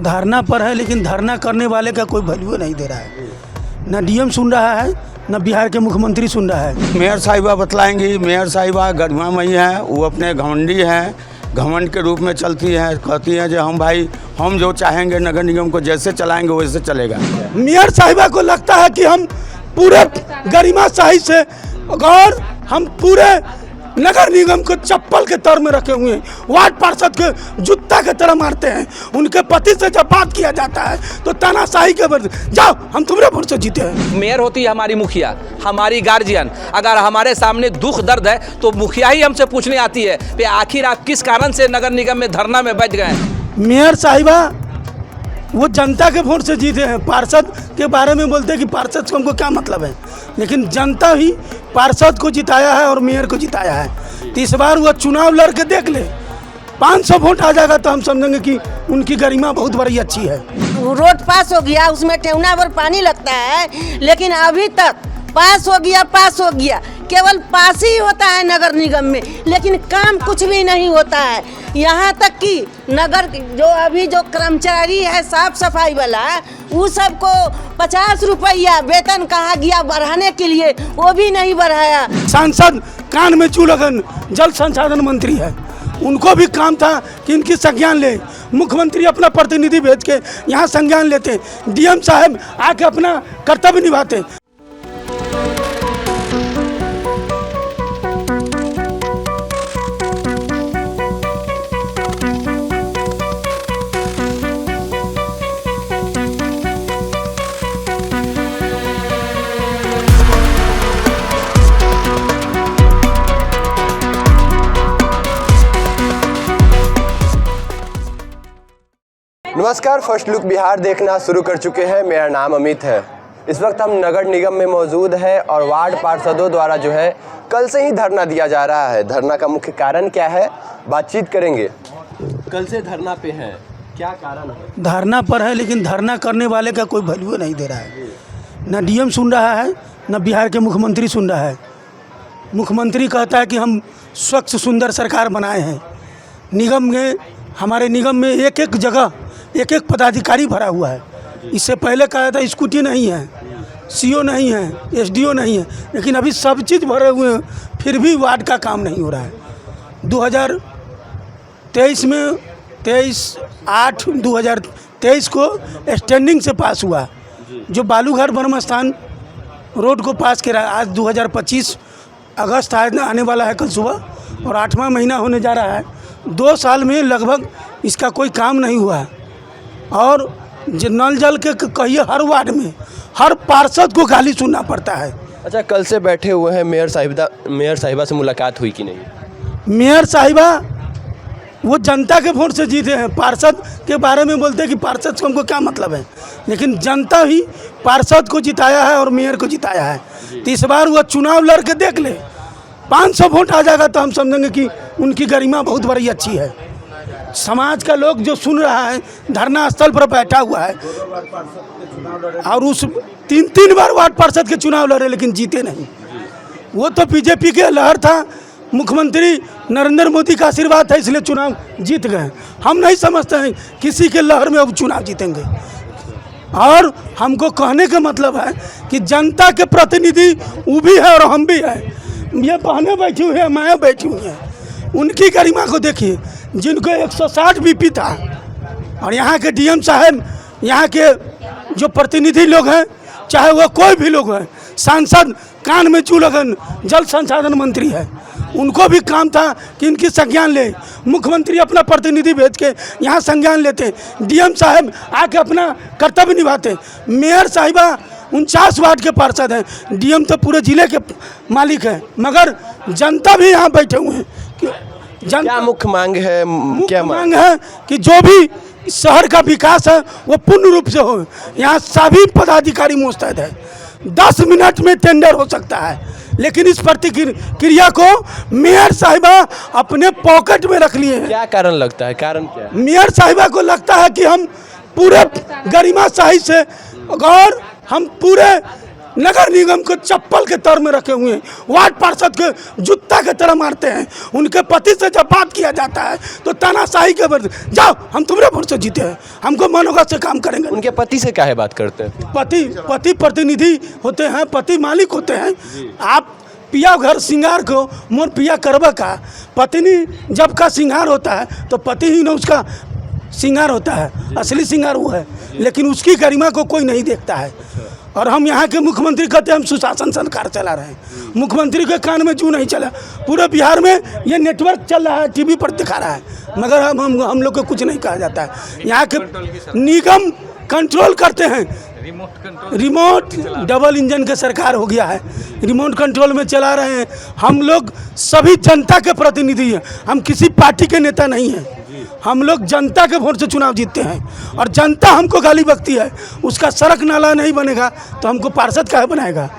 धरना पर है, लेकिन धरना करने वाले का कोई वैल्यू नहीं दे रहा है। न डीएम सुन रहा है, न बिहार के मुख्यमंत्री सुन रहा है। मेयर साहिबा बतलाएंगी। मेयर साहिबा गरिमामयी हैं, वो अपने घमंडी हैं, घमंड के रूप में चलती हैं, कहती हैं जो हम जो चाहेंगे नगर निगम को जैसे चलाएंगे वैसे चलेगा। मेयर साहिबा को लगता है कि हम पूरे गरिमा शाही से और हम पूरे नगर निगम को चप्पल के तर में रखे हुए हैं, वार्ड पार्षद के जूता के तरह मारते हैं। उनके पति से जब बात किया जाता है तो तानाशाही के वर्द जाओ हम तुम्हारे वोट से जीते हैं। मेयर होती है हमारी मुखिया, हमारी गार्जियन। अगर हमारे सामने दुख दर्द है तो मुखिया ही हमसे पूछने आती है कि आखिर आप किस कारण से नगर निगम में धरना में बैठ गए। मेयर साहिबा वो जनता के वोट से जीते हैं। पार्षद के बारे में बोलते हैं कि पार्षद से हमको क्या मतलब है, लेकिन जनता ही पार्षद को जिताया है और मेयर को जिताया है। तो इस बार वो चुनाव लड़ के देख ले, 500 वोट आ जाएगा तो हम समझेंगे कि उनकी गरिमा बहुत बड़ी अच्छी है। रोड पास हो गया, उसमें टेवना भर पानी लगता है, लेकिन अभी तक पास हो गया, केवल पास ही होता है नगर निगम में, लेकिन काम कुछ भी नहीं होता है। यहाँ तक कि नगर जो कर्मचारी है साफ सफाई वाला, वो सबको 50 रुपया वेतन कहा गया बढ़ाने के लिए, वो भी नहीं बढ़ाया। सांसद कान में चूल लगन जल संसाधन मंत्री है, उनको भी काम था कि इनकी संज्ञान ले। मुख्यमंत्री अपना प्रतिनिधि भेज के यहाँ संज्ञान लेते, डीएम साहब आके अपना कर्तव्य निभाते। नमस्कार, फर्स्ट लुक बिहार देखना शुरू कर चुके हैं। मेरा नाम अमित है। इस वक्त हम नगर निगम में मौजूद है और वार्ड पार्षदों द्वारा जो है कल से ही धरना दिया जा रहा है। धरना का मुख्य कारण क्या है, बातचीत करेंगे। कल से धरना पे है, क्या कारण है? धरना पर है, लेकिन धरना करने वाले का कोई वैल्यू नहीं दे रहा है। न डीएम सुन रहा है, न बिहार के मुख्यमंत्री सुन रहा है। मुख्यमंत्री कहता है कि हम स्वच्छ सुंदर सरकार बनाए हैं। निगम में, हमारे निगम में एक एक जगह एक एक पदाधिकारी भरा हुआ है। इससे पहले कहा था स्कूटी नहीं है, सीओ नहीं है, एसडीओ नहीं है, लेकिन अभी सब चीज़ भरे हुए हैं, फिर भी वार्ड का काम नहीं हो रहा है। 2023 में 23/8/2023 को स्टैंडिंग से पास हुआ, जो बालूघाट ब्रह्मस्थान रोड को पास करा। आज 2025 अगस्त आने वाला है कल सुबह, और 8वां महीना होने जा रहा है। 2 साल में लगभग इसका कोई काम नहीं हुआ है। और नल जल के कहिए हर वार्ड में हर पार्षद को गाली सुनना पड़ता है। अच्छा, कल से बैठे हुए हैं, मेयर साहिबा से मुलाकात हुई कि नहीं? मेयर साहिबा वो जनता के वोट से जीते हैं। पार्षद के बारे में बोलते हैं कि पार्षद से हमको क्या मतलब है, लेकिन जनता ही पार्षद को जिताया है और मेयर को जिताया है। तो इस बार वो चुनाव लड़ के देख ले, 500 वोट आ जाएगा तो हम समझेंगे कि उनकी गरिमा बहुत बड़ी अच्छी है। समाज का लोग जो सुन रहा है, धरना स्थल पर बैठा हुआ है, और उस 3 बार वार्ड पार्षद के चुनाव लड़े लेकिन जीते नहीं। वो तो बीजेपी के लहर था, मुख्यमंत्री नरेंद्र मोदी का आशीर्वाद था, इसलिए चुनाव जीत गए। हम नहीं समझते हैं किसी के लहर में अब चुनाव जीतेंगे। और हमको कहने का मतलब है कि जनता के प्रतिनिधि वो भी है और हम भी हैं। ये बहनें बैठी हुई हैं, माएँ बैठी हुई हैं, उनकी गरिमा को देखिए, जिनको 160 बीपी था। और यहाँ के डीएम साहब, यहाँ के जो प्रतिनिधि लोग हैं, चाहे वह कोई भी लोग हैं, सांसद कान में चूल लगन जल संसाधन मंत्री है, उनको भी काम था कि इनकी संज्ञान ले। मुख्यमंत्री अपना प्रतिनिधि भेज के यहाँ संज्ञान लेते, डीएम साहब आके अपना कर्तव्य निभाते। मेयर साहिबा 49 वार्ड के पार्षद हैं, डीएम तो पूरे जिले के मालिक हैं, मगर जनता भी यहाँ बैठे हुए हैं। क्या मुख्य मांग है? क्या मांग है कि जो भी शहर का विकास है वो पूर्ण रूप से हो। यहाँ सभी पदाधिकारी मुस्तैद है। 10 मिनट में टेंडर हो सकता है, लेकिन इस प्रतिक्रिया को मेयर साहिबा अपने पॉकेट में रख लिए हैं। क्या कारण लगता है? कारण क्या है? मेयर साहिबा को लगता है कि हम पूरे गरिमा शाही से और हम पूरे नगर निगम को चप्पल के तर में रखे हुए हैं, वार्ड पार्षद के जूता के तरह मारते हैं। उनके पति से जब बात किया जाता है तो तानाशाही के वर्द, जाओ हम तुम्हारे वोट से जीते हैं, हमको मनोगत से काम करेंगे। उनके पति से क्या है बात करते हैं? पति प्रतिनिधि होते हैं, पति मालिक होते हैं। आप पिया घर श्रृंगार को मोर पिया करवा का पत्नी जब का श्रृंगार होता है तो पति ही ना उसका श्रृंगार होता है, असली श्रृंगार वो है, लेकिन उसकी गरिमा को कोई नहीं देखता है। और हम यहाँ के मुख्यमंत्री कहते हैं हम सुशासन सरकार चला रहे हैं, मुख्यमंत्री के कान में जू नहीं चला। पूरे बिहार में ये नेटवर्क चल रहा है, टीवी पर दिखा रहा है, मगर हम लोग को कुछ नहीं कहा जाता है। यहाँ के निगम कंट्रोल करते हैं, रिमोट डबल इंजन का सरकार हो गया है, रिमोट कंट्रोल में चला रहे हैं। हम लोग सभी जनता के प्रतिनिधि हैं, हम किसी पार्टी के नेता नहीं हैं। हम लोग जनता के वोट से चुनाव जीतते हैं और जनता हमको गाली बकती है। उसका सड़क नाला नहीं बनेगा तो हमको पार्षद काहे बनाएगा?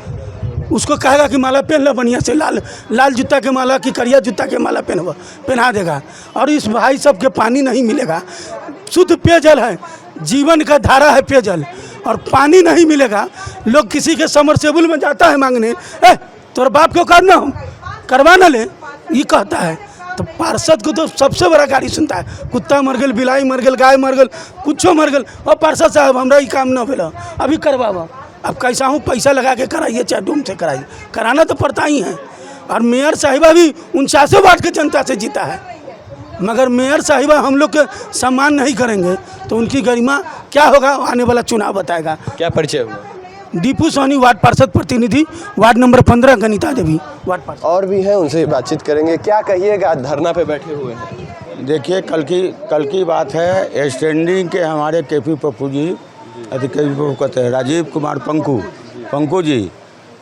उसको कहेगा कि माला पहन लो बढ़िया से, लाल जूता के माला कि करिया जूता के माला पहना देगा। और इस भाई सब के पानी नहीं मिलेगा। शुद्ध पेयजल है, जीवन का धारा है पेयजल, और पानी नहीं मिलेगा। लोग किसी के समरसेबुल में जाता है मांगने, तोर बाप को करना हो करवा ना ले, ये कहता है। तो पार्षद को तो सबसे बड़ा गाड़ी सुनता है, कुत्ता मर गल, बिलाई मर गल, गाय मर गल, कुछो मर गल, और पार्षद साहब हमरा ये काम न भेला, अभी करवावा। अब कैसा हूँ पैसा लगा के कराइए चाहे डूम से कराइए, कराना तो पड़ता ही है। और मेयर साहिबा भी 49 वार्ड के जनता से जीता है, मगर मेयर साहिबा हम लोग के सम्मान नहीं करेंगे तो उनकी गरिमा क्या होगा आने वाला चुनाव बताएगा। क्या परिचय हुआ? दीपू सोनी, वार्ड पार्षद प्रतिनिधि, वार्ड नंबर 15, गनीता देवी, वार्ड पार्षद। और भी हैं, उनसे बातचीत करेंगे। क्या कहिएगा, धरना पे बैठे हुए हैं? देखिए कल की बात है, स्टैंडिंग के हमारे केपी पप्पू जी, केपी पप्पू कहते हैं, राजीव कुमार पंकू जी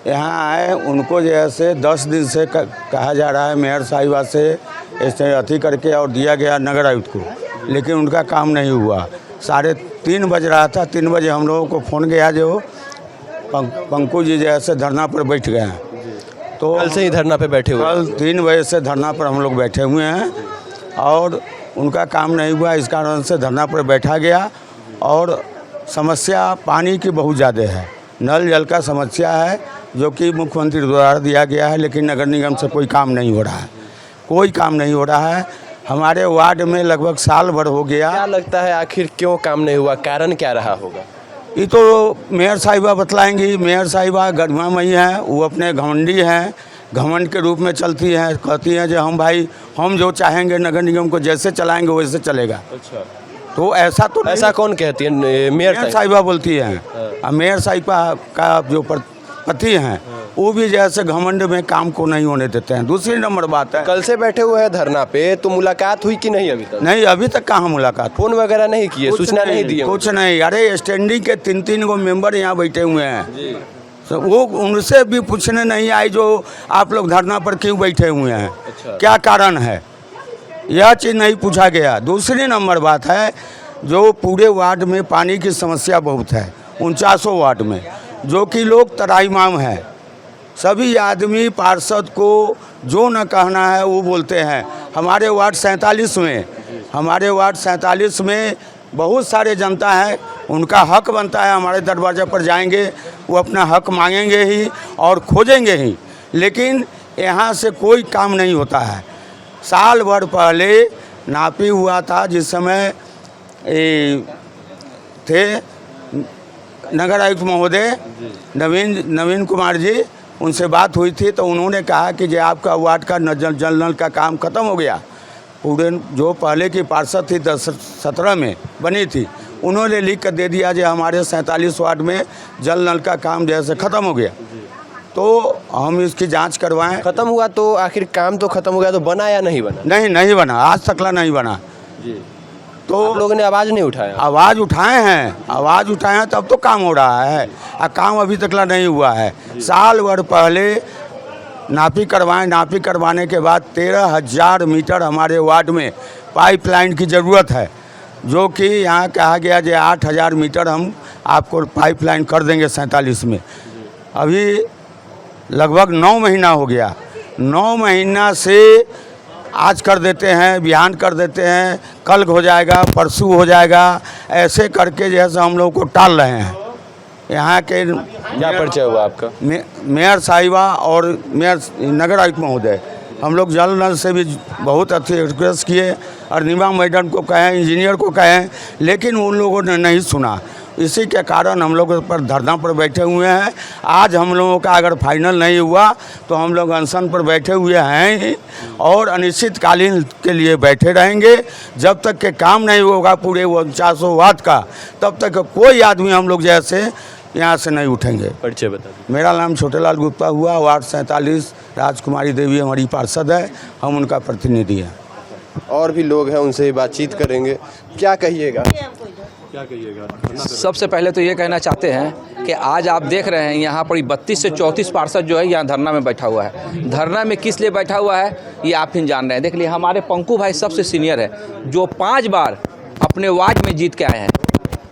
यहाँ आए। उनको जैसे 10 दिन से कहा जा रहा है मेयर साहिबा से अथी करके और दिया गया नगर आयुक्त को, लेकिन उनका काम नहीं हुआ। 3:30 बज रहा था, 3 बजे हम लोगों को फ़ोन गया जो पंकु जी जैसे धरना पर बैठ गए हैं। तो कल से ही धरना पे बैठे हुए? कल 3 बजे से धरना पर हम लोग बैठे हुए हैं और उनका काम नहीं हुआ, इस कारण से धरना पर बैठा गया। और समस्या पानी की बहुत ज़्यादा है, नल जल का समस्या है जो कि मुख्यमंत्री द्वारा दिया गया है, लेकिन नगर निगम से कोई काम नहीं हो रहा है, कोई काम नहीं हो रहा है। हमारे वार्ड में लगभग साल भर हो गया। क्या लगता है आखिर क्यों काम नहीं हुआ, कारण क्या रहा होगा? ये तो मेयर साहिबा बतलाएंगी। मेयर साहिबा गरिमामयी हैं, वो अपने घमंडी हैं, घमंड के रूप में चलती हैं, कहती हैं जो हम जो चाहेंगे नगर निगम को जैसे चलाएंगे वैसे चलेगा। अच्छा, तो ऐसा तो ऐसा कौन कहती है? मेयर साहिबा बोलती हैं। और मेयर साहिबा का जो पति हैं वो भी जैसे घमंड में काम को नहीं होने देते हैं। दूसरी नंबर बात है, कल से बैठे हुए हैं धरना पे, तो मुलाकात हुई कि नहीं? अभी तक नहीं, अभी तक कहाँ मुलाकात, फोन वगैरह नहीं किए, सूचना नहीं दी? कुछ नहीं। अरे स्टैंडिंग के 3 गो मेंबर यहाँ बैठे हुए हैं, तो वो उनसे भी पूछने नहीं आए जो आप लोग धरना पर क्यों बैठे हुए हैं। अच्छा। क्या कारण है, यह चीज़ नहीं पूछा गया। दूसरी नंबर बात है, जो पूरे वार्ड में पानी की समस्या बहुत है, 49 वार्ड में, जो कि लोग तराईमाम है। सभी आदमी पार्षद को जो न कहना है वो बोलते हैं। हमारे वार्ड 47 में बहुत सारे जनता है, उनका हक बनता है, हमारे दरवाजे पर जाएंगे, वो अपना हक मांगेंगे ही और खोजेंगे ही, लेकिन यहाँ से कोई काम नहीं होता है। साल भर पहले नापी हुआ था, जिस समय थे नगर आयुक्त महोदय नवीन कुमार जी, उनसे बात हुई थी, तो उन्होंने कहा कि जो आपका वार्ड का जल नल का काम ख़त्म हो गया। पूरे जो पहले की पार्षद थी 17 में बनी थी, उन्होंने लिख कर दे दिया जो हमारे 47 वार्ड में जल नल का काम जैसे ख़त्म हो गया, तो हम इसकी जांच करवाएं। खत्म हुआ तो आखिर काम तो खत्म हो गया, तो बना या नहीं बना? नहीं बना, आज तकला नहीं बना जी। तो आप लोगों ने आवाज़ नहीं उठाया? आवाज़ उठाए हैं, तब तो काम हो रहा है, और काम अभी तकला नहीं हुआ है। साल भर पहले नापी करवाने के बाद 13,000 मीटर हमारे वार्ड में पाइपलाइन की ज़रूरत है, जो कि यहाँ कहा गया जो 8,000 मीटर हम आपको पाइपलाइन कर देंगे 47 में। अभी लगभग 9 महीना हो गया, 9 महीना से आज कर देते हैं, बिहान कर देते हैं, कल हो जाएगा, परसों हो जाएगा, ऐसे करके जैसे हम लोग को टाल रहे हैं। यहाँ के क्या परिचय हुआ आपका? मेयर साहिबा और मेयर नगर आयुक्त महोदय, हम लोग जल नल से भी बहुत अच्छे रिक्वेस्ट किए, और नीमा मैडम को कहें, इंजीनियर को कहें, लेकिन उन लोगों ने नहीं सुना। इसी के कारण हम लोग पर धरना पर बैठे हुए हैं। आज हम लोगों का अगर फाइनल नहीं हुआ तो हम लोग अनशन पर बैठे हुए हैं ही, और अनिश्चितकालीन के लिए बैठे रहेंगे जब तक के काम नहीं होगा पूरे 4900 वाट का, तब तक कोई आदमी हम लोग जैसे यहाँ से नहीं उठेंगे। परिचय बता दीजिए। मेरा नाम छोटेलाल गुप्ता हुआ, वार्ड 47, राजकुमारी देवी हमारी पार्षद है, हम उनका प्रतिनिधि हैं। और भी लोग हैं, उनसे बातचीत करेंगे। क्या कहिएगा? सबसे पहले तो ये कहना चाहते हैं कि आज आप देख रहे हैं यहाँ पर 32 से 34 पार्षद जो है यहाँ धरना में बैठा हुआ है। धरना में किस लिए बैठा हुआ है ये आप ही जान रहे हैं। देख लिए हमारे पंकु भाई सबसे सीनियर है, जो 5 बार अपने वार्ड में जीत के आए हैं,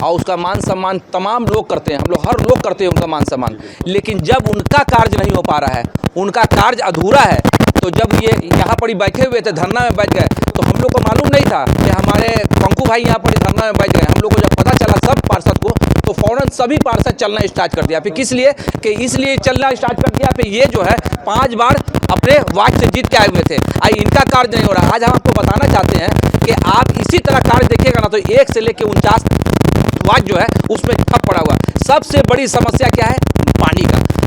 और उसका मान सम्मान तमाम लोग करते हैं, हम लोग हर लोग करते हैं उनका मान सम्मान। लेकिन जब उनका कार्य नहीं हो पा रहा है, उनका कार्य अधूरा है, तो जब ये यहाँ पर ही बैठे हुए थे, धरना में बैठ गए, तो हम लोग को मालूम नहीं था कि हमारे पंकु भाई यहाँ पर धरना में बैठ गए। हम लोग को जब पता चला सब पार्षद को, तो फ़ौरन सभी पार्षद चलना स्टार्ट कर दिया। फिर किस लिए कि इसलिए चलना स्टार्ट कर दिया, फिर ये जो है 5 बार अपने वार्ड से जीत के आए हुए थे, आई इनका कार्य नहीं हो रहा। आज हम आपको बताना चाहते हैं कि आप इसी तरह कार्य देखिएगा ना, तो 1 से लेकर 49 वार्ड जो है उसमें ठप पड़ा हुआ। सबसे बड़ी समस्या क्या है?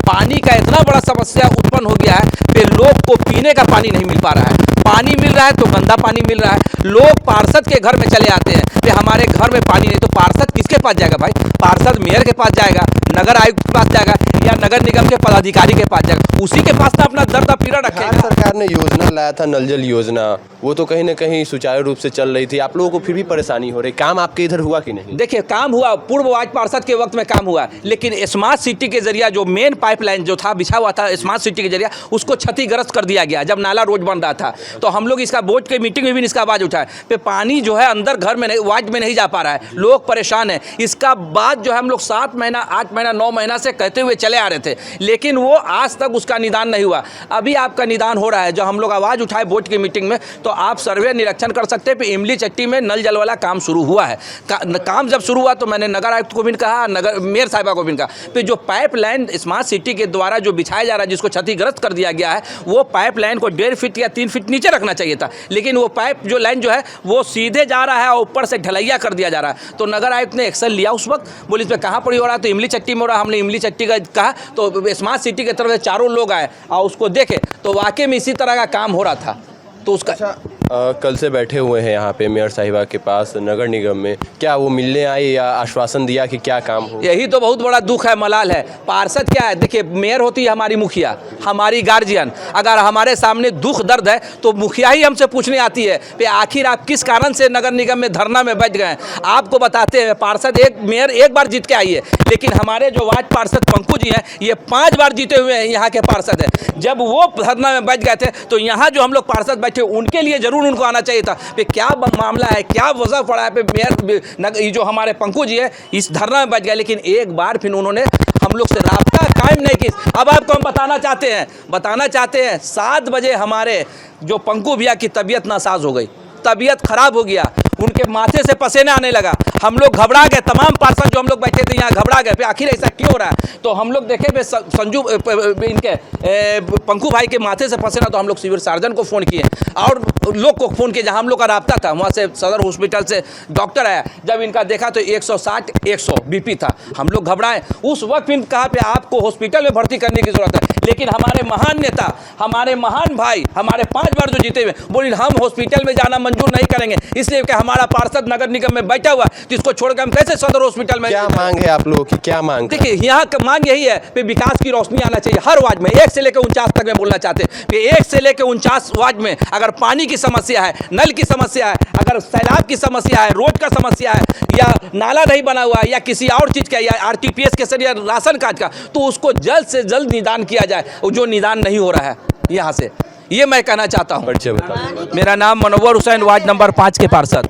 पानी का इतना बड़ा समस्या उत्पन्न हो गया है कि लोग को पीने का पानी नहीं मिल पा रहा है। पानी मिल रहा है तो गंदा पानी मिल रहा है। लोग पार्षद के घर में चले आते हैं कि हमारे घर में पानी नहीं, तो पार्षद किसके पास जाएगा भाई? पार्षद मेयर के पास जाएगा, नगर आयुक्त के पास जाएगा, या नगर निगम के पदाधिकारी के पास जाएगा। उसी के पास ना अपना दर्द पीड़ा रखेगा। सरकार ने योजना लाया था, नल जल योजना, वो तो कहीं ना कहीं सुचारू रूप से चल रही थी। आप लोगों को फिर भी परेशानी हो रही, काम आपके इधर हुआ कि नहीं? देखिए, काम हुआ, पूर्व वार्ड पार्षद के वक्त में काम हुआ, लेकिन स्मार्ट सिटी के जरिए जो मेन पाइपलाइन जो था बिछा हुआ था स्मार्ट सिटी के जरिए, उसको क्षतिग्रस्त कर दिया गया जब नाला रोड बन रहा था। तो हम लोग इसका बोर्ड के मीटिंग में भी इसका आवाज़ उठाए पे पानी जो है अंदर घर में नहीं, वार्ड में नहीं जा पा रहा है, लोग परेशान हैं। इसका बाद जो है हम लोग 7 महीना 8 महीना 9 महीना से कहते हुए चले आ रहे थे, लेकिन वो आज तक उसका निदान नहीं हुआ। अभी आपका निदान हो रहा है। जो हम लोग आवाज़ उठाए बोर्ड की मीटिंग में, तो आप सर्वे निरीक्षण कर सकते हैं। इमली चट्टी में नल जल वाला काम शुरू हुआ है। काम जब शुरू हुआ तो मैंने नगर आयुक्त को भी कहा, नगर मेयर साहिबा को भी कहा, फिर जो पाइपलाइन स्मार्ट सिटी के द्वारा जो बिछाया जा रहा है, जिसको क्षतिग्रस्त कर दिया गया है, वो पाइपलाइन को 1.5 फीट या 3 फीट नीचे रखना चाहिए था, लेकिन वो पाइप जो लाइन जो है वो सीधे जा रहा है और ऊपर से ढलैया कर दिया जा रहा है। तो नगर आयुक्त ने एक्शन लिया उस वक्त, बोले इस पर कहाँ पर हो रहा है, तो इमली चट्टी में हो रहा है। हमने इमली चट्टी का कहा, तो स्मार्ट सिटी की तरफ से 4 लोग आए और उसको देखे, तो वाकई में इसी तरह का काम हो रहा था। तो उसका कल से बैठे हुए हैं यहाँ पे मेयर साहिबा के पास नगर निगम में, क्या वो मिलने आए या आश्वासन दिया कि क्या काम हो? यही तो बहुत बड़ा दुख है, मलाल है। पार्षद क्या है? देखिए, मेयर होती है हमारी मुखिया, हमारी गार्जियन। अगर हमारे सामने दुख दर्द है तो मुखिया ही हमसे पूछने आती है कि आखिर आप किस कारण से नगर निगम में धरना में बैठ गए। आपको बताते हैं, पार्षद मेयर 1 बार जीत के आई है, लेकिन हमारे जो वार्ड पार्षद पंकु जी हैं, ये 5 बार जीते हुए हैं यहाँ के पार्षद हैं। जब वो धरना में बैठ गए थे तो यहाँ जो हम लोग पार्षद बैठे, उनके लिए जरूर उनको आना चाहिए था कि क्या मामला है, क्या वजह पड़ा है। मेयर जो हमारे पंकु जी है इस धरना में बैठ गए, लेकिन एक बार फिर उन्होंने हम लोग से राब्ता कायम नहीं की। अब आपको हम बताना चाहते हैं 7 बजे हमारे जो पंकु भैया की तबीयत नासाज हो गई, तबीयत खराब हो गया, उनके माथे से पसीना आने लगा। हम लोग घबरा गए, तमाम पार्षद जो हम लोग बैठे थे यहाँ घबरा गए, आखिर ऐसा क्यों हो रहा है। तो हम लोग देखे संजू इनके पंकु भाई के माथे से पसीना, तो हम लोग सिविल सर्जन को फ़ोन किए और लोग को फ़ोन किए, जहाँ हम लोग का राब्ता था वहाँ से सदर हॉस्पिटल से डॉक्टर आया। जब इनका देखा तो 160/100 BP था। हम लोग घबराए। उस वक्त फिर कहा पे आपको हॉस्पिटल में भर्ती करने की ज़रूरत है, लेकिन हमारे महान नेता, हमारे महान भाई, हमारे 5 बार जो जीते हुए, बोले हम हॉस्पिटल में जाना मंजूर नहीं करेंगे, इसलिए कि हमारा पार्षद नगर निगम में बैठा हुआ, जिसको छोड़कर हम कैसे सदर हॉस्पिटल में। क्या मांग है आप लोगों की, क्या मांग? देखिए, यहाँ का मांग यही है कि विकास की रोशनी आना चाहिए हर वार्ड में। 1 से लेकर 49 तक में बोलना चाहते हैं कि 1 से लेकर 49 वार्ड में अगर पानी की समस्या है, नल की समस्या है, अगर सैलाब की समस्या है, रोड का समस्या है, या नाला नहीं बना हुआ है, या किसी और चीज़ का, या RTPS के जरिए राशन कार्ड का, तो उसको जल्द से जल्द निदान किया जाए, जो निदान नहीं हो रहा है यहाँ से। ये मैं कहना चाहता हूँ। मेरा नाम मनोवर हुसैन, वार्ड नंबर 5 के पार्षद।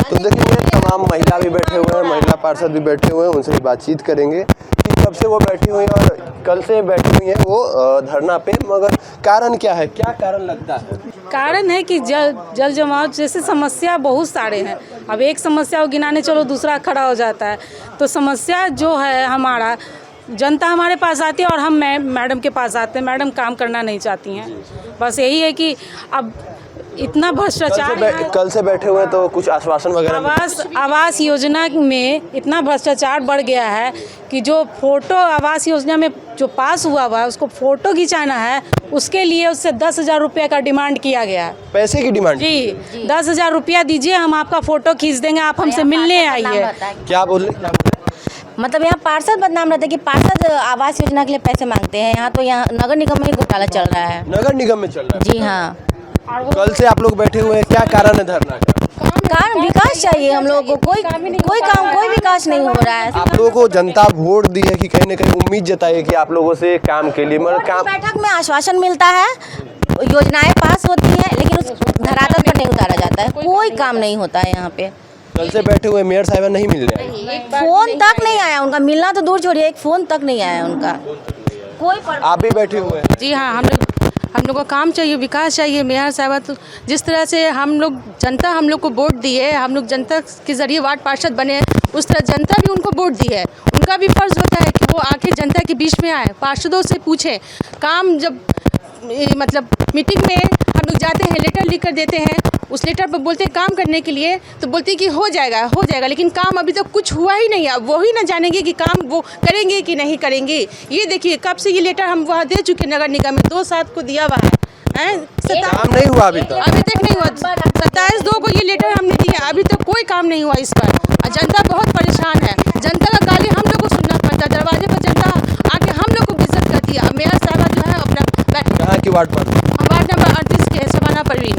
तो देखिए, तमाम महिला भी बैठे हुए हैं, महिला पार्षद भी बैठे हुए हैं, उनसे भी बातचीत करेंगे कि कब से वो बैठी हुई हैं और कल से बैठी हुई हैं वो धरना पे, मगर कारण क्या है, क्या कारण लगता है? कारण है कि जल जमाव जैसे समस्या बहुत सारे हैं। अब एक समस्या को गिनाने चलो दूसरा खड़ा हो जाता है। तो समस्या जो है हमारा जनता हमारे पास आती है और हम मैडम के पास आते हैं। मैडम काम करना नहीं चाहती हैं। बस यही है कि अब इतना भ्रष्टाचार है। कल से बैठे हुए हैं तो कुछ आश्वासन वगैरह आवास योजना में इतना भ्रष्टाचार बढ़ गया है कि जो फोटो आवास योजना में जो पास हुआ है उसको फोटो खिंचाना है, उसके लिए उससे 10,000 रुपये का डिमांड किया गया है। पैसे की डिमांड? जी 10,000 रुपया दीजिए, हम आपका फोटो खींच देंगे, आप हमसे मिलने आइए। क्या बोल मतलब यहाँ पार्षद बदनाम रहते हैं कि पार्षद आवास योजना के लिए पैसे मांगते हैं। यहाँ तो यहाँ नगर निगम में ही घोटाला चल रहा है। नगर निगम में चल रहा है? जी हाँ। कल से आप लोग बैठे हुए हैं, क्या कारण है धरना का? कारण विकास चाहिए हम लोगों को। कोई विकास नहीं हो रहा है। आप लोगों को जनता वोट दी है कि कहीं ना कहीं उम्मीद जताई है कि आप लोगों से काम के लिए, मगर काम बैठक में आश्वासन मिलता है, योजनाएं पास होती हैं, लेकिन उस धरातल पर नहीं उतारा जाता है। कोई काम नहीं होता है यहाँ पे। कल से बैठे हुए मेयर साहिबा नहीं मिल रहे हैं, फोन तक नहीं आया उनका, मिलना तो दूर छोड़िए, एक फोन तक नहीं आया उनका। कोई आप भी बैठे हुए हैं? जी हाँ, हम लोग को काम चाहिए, विकास चाहिए। मेयर साहब तो जिस तरह से हम लोग जनता हम लोग को वोट दी है, हम लोग जनता के ज़रिए वार्ड पार्षद बने, उस तरह जनता भी उनको वोट दी है। उनका भी फर्ज होता है कि वो आके जनता के बीच में आए, पार्षदों से पूछें। काम जब मतलब मीटिंग में हम लोग जाते हैं, लेटर लिख कर देते हैं, उस लेटर पर बोलते हैं काम करने के लिए, तो बोलते हैं कि हो जाएगा, लेकिन काम अभी तक कुछ हुआ ही नहीं है। वो ही ना जानेंगे कि काम वो करेंगे कि नहीं करेंगे। ये देखिए कब से ये लेटर हम वहाँ दे चुके नगर निगम में, 2/7 को दिया हुआ है। काम नहीं हुआ अभी तक नहीं हुआ। 27/2 को ये लेटर हमने दिया, अभी तक कोई काम नहीं हुआ इस पर। जनता बहुत परेशान है। जनता का गाली हम लोग को सुनना पड़ता है। दरवाजे पर जनता आके हम लोग को बेइज्जत करती है। मेयर साहब जो है अपना यहाँ की वार्ड नंबर 38 के है, शबाना परवीन।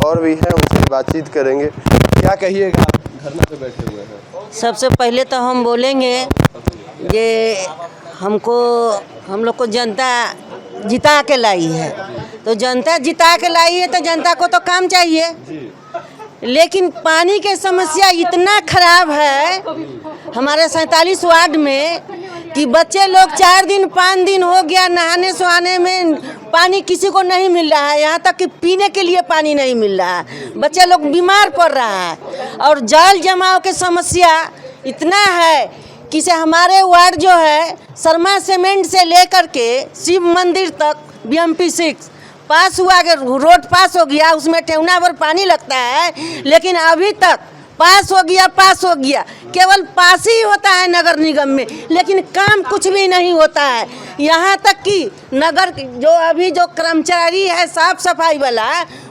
और भी है, उनसे बातचीत करेंगे। क्या कहिएगा, आप धरना पे बैठे हुए हैं? सबसे पहले तो हम बोलेंगे ये हम लोग को जनता जिता के लाई है, तो जनता जिता के लाई है तो जनता को तो काम चाहिए। लेकिन पानी की समस्या इतना खराब है हमारे 47 वार्ड में कि बच्चे लोग 4 दिन 5 दिन हो गया नहाने सुहाने में पानी किसी को नहीं मिल रहा है। यहाँ तक कि पीने के लिए पानी नहीं मिल रहा है, बच्चे लोग बीमार पड़ रहा है। और जल जमाव की समस्या इतना है कि से हमारे वार्ड जो है शर्मा सीमेंट से लेकर के शिव मंदिर तक BMP 6 पास हुआ, रोड पास हो गया, उसमें टेउना भर पानी लगता है, लेकिन अभी तक पास हो गया, केवल पास ही होता है नगर निगम में, लेकिन काम कुछ भी नहीं होता है। यहाँ तक कि नगर जो कर्मचारी है साफ सफाई वाला,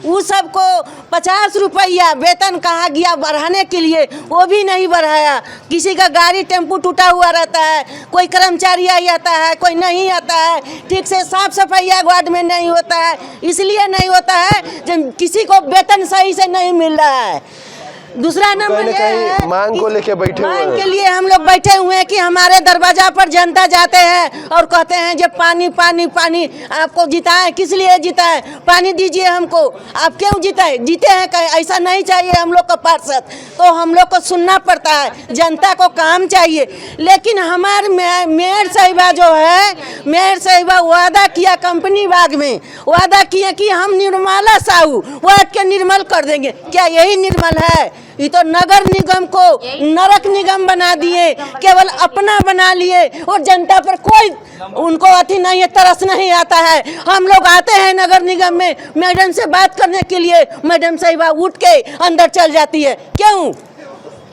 वो सबको 50 रुपया वेतन कहा गया बढ़ाने के लिए, वो भी नहीं बढ़ाया। किसी का गाड़ी टेम्पू टूटा हुआ रहता है, कोई कर्मचारी आता है, कोई नहीं आता है, ठीक से साफ सफाई वार्ड में नहीं होता है। इसलिए नहीं होता है जब किसी को वेतन सही से नहीं मिल रहा है। दूसरा नंबर ये है मांग को लेके बैठे हुए हैं। मांग के लिए हम लोग बैठे हुए हैं कि हमारे दरवाजा पर जनता जाते हैं और कहते हैं जो पानी पानी पानी आपको जिताएं, किस लिए जिताएं, पानी दीजिए हमको। आप क्यों जिताएं? जीते हैं कहीं, ऐसा नहीं चाहिए हम लोग का पार्षद। तो हम लोग को सुनना पड़ता है, जनता को काम चाहिए। लेकिन हमारे मेयर साहिबा जो है, मेयर साहिबा वादा किया कंपनी बाग में, वादा किया कि हम निर्मला साहू वार्ड के निर्मल कर देंगे। क्या यही निर्मल है? ये तो नगर निगम को नरक निगम बना दिए, केवल अपना बना लिए और जनता पर कोई उनको अति नहीं है, तरस नहीं आता है। हम लोग आते हैं नगर निगम में मैडम से बात करने के लिए, मैडम साहिबा उठ के अंदर चल जाती है। क्यों?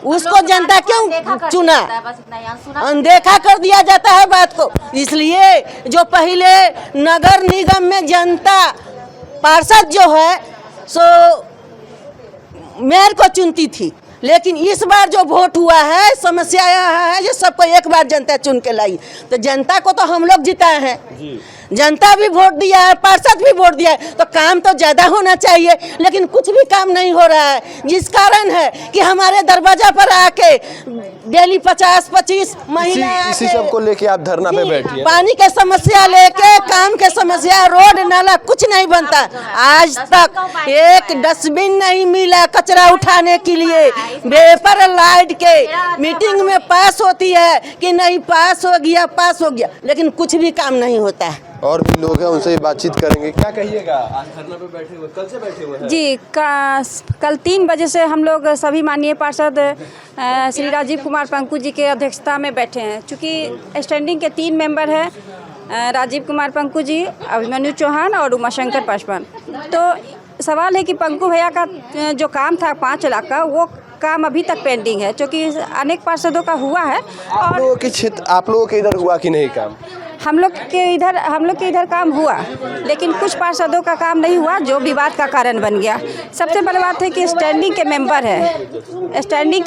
उसको जनता क्यों चुना? अनदेखा कर दिया जाता है बात को। इसलिए जो पहले नगर निगम में जनता पार्षद जो है सो मेयर को चुनती थी, लेकिन इस बार जो वोट हुआ है समस्या यह है जो सबको एक बार जनता चुन के लाई। तो जनता को तो हम लोग जिताए हैं, जनता भी वोट दिया है, पार्षद भी वोट दिया है, तो काम तो ज़्यादा होना चाहिए, लेकिन कुछ भी काम नहीं हो रहा है। जिस कारण है कि हमारे दरवाजा पर आके डेली 50-25 महिला इसी सब को लेके आप धरना पे बैठिए। पानी के समस्या लेके, काम के समस्या, रोड नाला कुछ नहीं बनता। आज तक एक डस्टबिन नहीं मिला कचरा उठाने के लिए। पेपर लाइट के मीटिंग में पास होती है कि नहीं पास हो गया, लेकिन कुछ भी काम नहीं होता है। और भी लोग हैं, उनसे बातचीत करेंगे। क्या कहिएगा, आज धरना पे बैठे हुए, कल से बैठे हुए हैं? जी कल 3 बजे से हम लोग सभी माननीय पार्षद श्री राजीव कुमार पंकु जी के अध्यक्षता में बैठे हैं। चूँकि स्टैंडिंग के 3 मेंबर हैं, राजीव कुमार पंकु जी, अभिमन्यु चौहान और उमाशंकर पासवान। तो सवाल है कि पंकु भैया का जो काम था 5 लाख का, वो काम अभी तक पेंडिंग है, क्योंकि अनेक पार्षदों का हुआ है। आप लोगों के क्षेत्र, आप लोगों के इधर हुआ कि नहीं काम? हम लोग के इधर काम हुआ, लेकिन कुछ पार्षदों का काम नहीं हुआ, जो विवाद का कारण बन गया। सबसे बड़ी बात है कि स्टैंडिंग के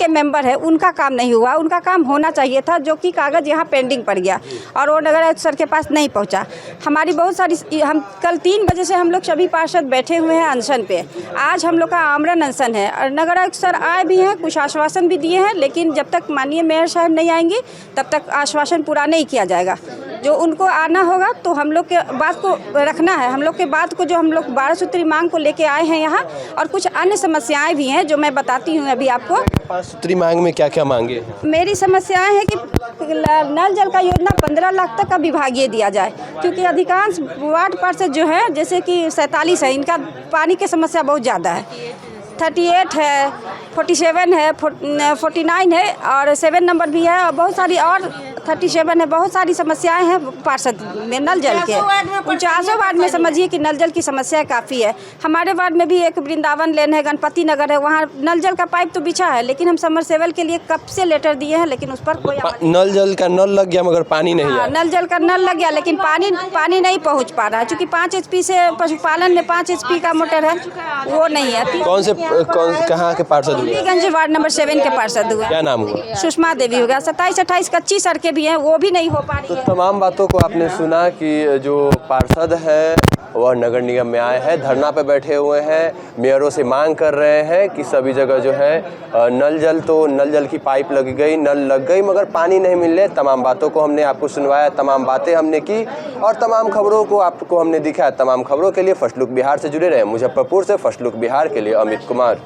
मेंबर है, उनका काम नहीं हुआ। उनका काम होना चाहिए था, जो कि कागज़ यहाँ पेंडिंग पड़ गया और वो नगर आयुक्त सर के पास नहीं पहुँचा। हमारी बहुत सारी, हम कल 3 बजे से हम लोग सभी पार्षद बैठे हुए हैं अनशन पे। आज हम लोग का आमरण अनशन है और नगर आयुक्त सर आए भी हैं, कुछ आश्वासन भी दिए हैं, लेकिन जब तक माननीय मेयर साहब नहीं आएंगी तब तक आश्वासन पूरा नहीं किया जाएगा। जो उनको आना होगा तो हम लोग के बात को रखना है। हम लोग के बात को, जो हम लोग 12 सूत्री मांग को लेके आए हैं यहाँ, और कुछ अन्य समस्याएं भी हैं जो मैं बताती हूँ अभी आपको। 5 सूत्री मांग में क्या क्या मांगे? मेरी समस्याएं हैं कि नल जल का योजना 15 लाख तक का विभागीय दिया जाए, क्योंकि अधिकांश वार्ड पार्षद जो है, जैसे कि 47 है, इनका पानी की समस्या बहुत ज़्यादा है। 38 है, 47 है, 49 है और 7 नंबर भी है, और बहुत सारी और 37 है। बहुत सारी समस्याएं हैं पार्षद में नल जल के। 49 वार्ड में समझिए कि नल जल की समस्या काफ़ी है। हमारे वार्ड में भी एक वृंदावन लेन है, गणपति नगर है, वहाँ नल जल का पाइप तो बिछा है, लेकिन हम समरसेबल के लिए कब से लेटर दिए हैं, लेकिन उस पर कोई नल जल का नल लग गया मगर पानी नहीं आया। नल जल का नल लग गया, लेकिन पानी नहीं पहुँच पा रहा है, चूँकि 5 HP से पशुपालन में 5 HP का मोटर है, वो नहीं है। कहाँ के पार्षद हुए? गंज वार्ड नंबर 7 के पार्षद हुए। क्या नाम हुआ? सुषमा देवी हो गया। 27-28 कच्ची सड़कें भी हैं, वो भी नहीं हो पा रही तो है। तमाम बातों को आपने सुना कि जो पार्षद है वह नगर निगम में आए हैं, धरना पे बैठे हुए हैं, मेयरों से मांग कर रहे हैं कि सभी जगह जो है नल जल की पाइप लग गई, नल लग गई, मगर पानी नहीं मिल रहे। तमाम बातों को हमने आपको सुनवाया, तमाम बातें हमने की और तमाम खबरों को आपको हमने दिखाया। तमाम खबरों के लिए फर्स्ट लुक बिहार से जुड़े रहे। मुजफ्फरपुर से फर्स्ट लुक बिहार के लिए अमित कुमार।